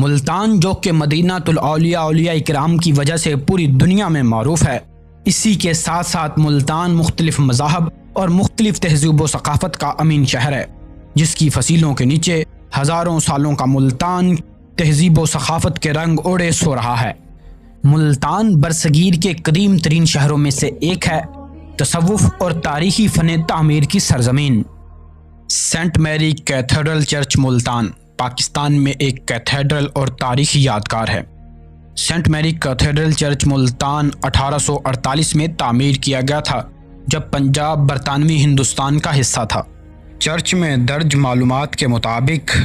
ملتان جو کہ مدینہ الاولیاء اولیاء کرام کی وجہ سے پوری دنیا میں معروف ہے، اسی کے ساتھ ساتھ ملتان مختلف مذاہب اور مختلف تہذیب و ثقافت کا امین شہر ہے، جس کی فصیلوں کے نیچے ہزاروں سالوں کا ملتان تہذیب و ثقافت کے رنگ اوڑے سو رہا ہے۔ ملتان برصغیر کے قدیم ترین شہروں میں سے ایک ہے، تصوف اور تاریخی فن تعمیر کی سرزمین۔ سینٹ میری کیتھیڈرل چرچ ملتان پاکستان میں ایک کیتھیڈرل اور تاریخی یادگار ہے۔ سینٹ میری کیتھیڈرل چرچ ملتان 1848 میں تعمیر کیا گیا تھا، جب پنجاب برطانوی ہندوستان کا حصہ تھا۔ چرچ میں درج معلومات کے مطابق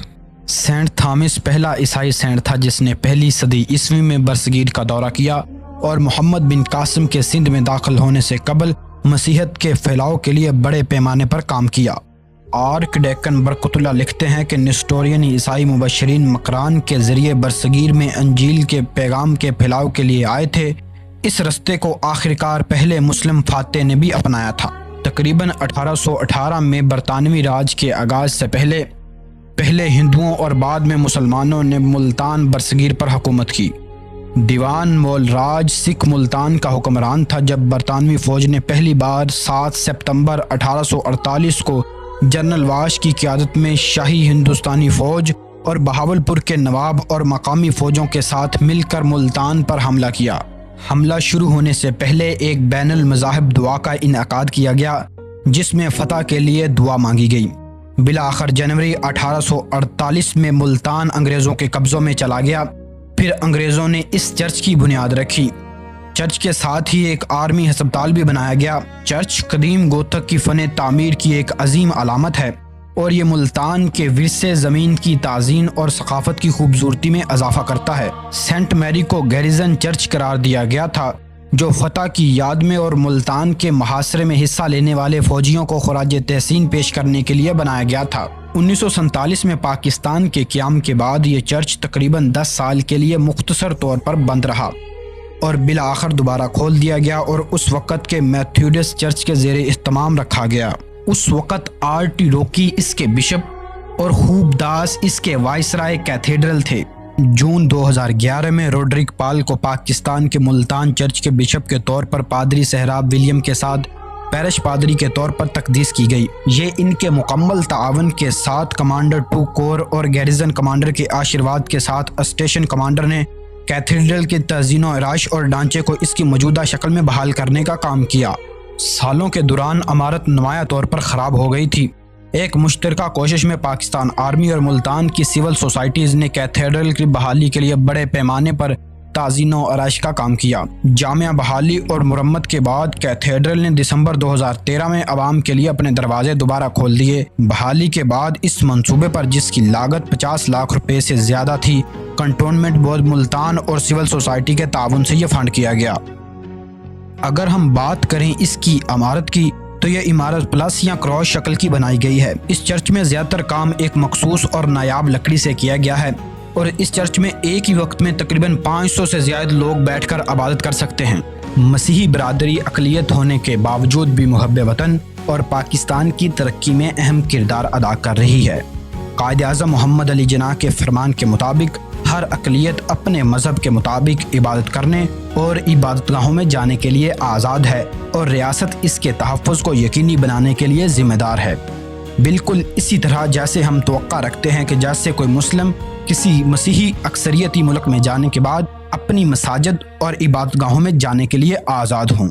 سینٹ تھامس پہلا عیسائی سینٹ تھا جس نے پہلی صدی عیسوی میں برصغیر کا دورہ کیا اور محمد بن قاسم کے سندھ میں داخل ہونے سے قبل مسیحیت کے پھیلاؤ کے لیے بڑے پیمانے پر کام کیا۔ آرک ڈیکن برکت اللہ لکھتے ہیں کہ نسٹورین عیسائی مبشرین مکران کے ذریعے برصغیر میں انجیل کے پیغام کے پھیلاؤ کے لیے آئے تھے۔ اس رستے کو آخرکار پہلے مسلم فاتح نے بھی اپنایا تھا۔ تقریباً 1818 میں برطانوی راج کے آغاز سے پہلے ہندوؤں اور بعد میں مسلمانوں نے ملتان برصغیر پر حکومت کی۔ دیوان مول راج سکھ ملتان کا حکمران تھا جب برطانوی فوج نے پہلی بار 7 سپتمبر 1848 کو جنرل واش کی قیادت میں شاہی ہندوستانی فوج اور بہاولپور کے نواب اور مقامی فوجوں کے ساتھ مل کر ملتان پر حملہ کیا۔ حملہ شروع ہونے سے پہلے ایک بین المذاہب دعا کا انعقاد کیا گیا جس میں فتح کے لیے دعا مانگی گئی۔ بالآخر جنوری 1848 میں ملتان انگریزوں کے قبضوں میں چلا گیا۔ پھر انگریزوں نے اس چرچ کی بنیاد رکھی۔ چرچ کے ساتھ ہی ایک آرمی ہسپتال بھی بنایا گیا۔ چرچ قدیم گوتھک کی فن تعمیر کی ایک عظیم علامت ہے اور یہ ملتان کے ورثے زمین کی تعظیم اور ثقافت کی خوبصورتی میں اضافہ کرتا ہے۔ سینٹ میری کو گیریزن چرچ قرار دیا گیا تھا جو فتح کی یاد میں اور ملتان کے محاصرے میں حصہ لینے والے فوجیوں کو خراج تحسین پیش کرنے کے لیے بنایا گیا تھا۔ 1947 میں پاکستان کے قیام کے بعد یہ چرچ تقریباً 10 سال کے لیے مختصر طور پر بند رہا اور بالآخر دوبارہ کھول دیا گیا اور اس وقت کے میتھوڈس چرچ کے زیر اہتمام رکھا گیا۔ اس وقت آر.ٹی. روکی اس کے بشپ اور خوب داس اس کے وائسرائے کیتھیڈرل تھے۔ جون 2011 میں روڈرک پال کو پاکستان کے ملتان چرچ کے بشپ کے طور پر پادری سہراب ولیم کے ساتھ پیرش پادری کے طور پر تقدیس کی گئی۔ یہ ان کے مکمل تعاون کے ساتھ کمانڈر 2 کور اور گیریزن کمانڈر کے آشیرواد کے ساتھ اسٹیشن کمانڈر نے کیتھیڈرل کے تزئین و آرائش اور ڈھانچے کو اس کی موجودہ شکل میں بحال کرنے کا کام کیا۔ سالوں کے دوران عمارت نمایاں طور پر خراب ہو گئی تھی۔ ایک مشترکہ کوشش میں پاکستان آرمی اور ملتان کی سول سوسائٹیز نے کیتھیڈرل کی بحالی کے لیے بڑے پیمانے پر تزئین و آرائش کا کام کیا۔ جامع بحالی اور مرمت کے بعد کیتھیڈرل نے دسمبر 2013 میں عوام کے لیے اپنے دروازے دوبارہ کھول دیے۔ بحالی کے بعد اس منصوبے پر جس کی لاگت 50 لاکھ روپے سے زیادہ تھی، کنٹونمنٹ بورڈ ملتان اور سول سوسائٹی کے تعاون سے یہ فنڈ کیا گیا۔ اگر ہم بات کریں اس کی عمارت کی تو یہ عمارت پلس یا کراس شکل کی بنائی گئی ہے۔ اس چرچ میں زیادہ تر کام ایک مخصوص اور نایاب لکڑی سے کیا گیا ہے اور اس چرچ میں ایک ہی وقت میں تقریباً 500 سے زیادہ لوگ بیٹھ کر عبادت کر سکتے ہیں۔ مسیحی برادری اقلیت ہونے کے باوجود بھی محب وطن اور پاکستان کی ترقی میں اہم کردار ادا کر رہی ہے۔ قائد اعظم محمد علی جناح کے فرمان کے مطابق ہر اقلیت اپنے مذہب کے مطابق عبادت کرنے اور عبادت گاہوں میں جانے کے لیے آزاد ہے اور ریاست اس کے تحفظ کو یقینی بنانے کے لیے ذمہ دار ہے۔ بالکل اسی طرح جیسے ہم توقع رکھتے ہیں کہ جیسے کوئی مسلم کسی مسیحی اکثریتی ملک میں جانے کے بعد اپنی مساجد اور عبادت گاہوں میں جانے کے لیے آزاد ہوں۔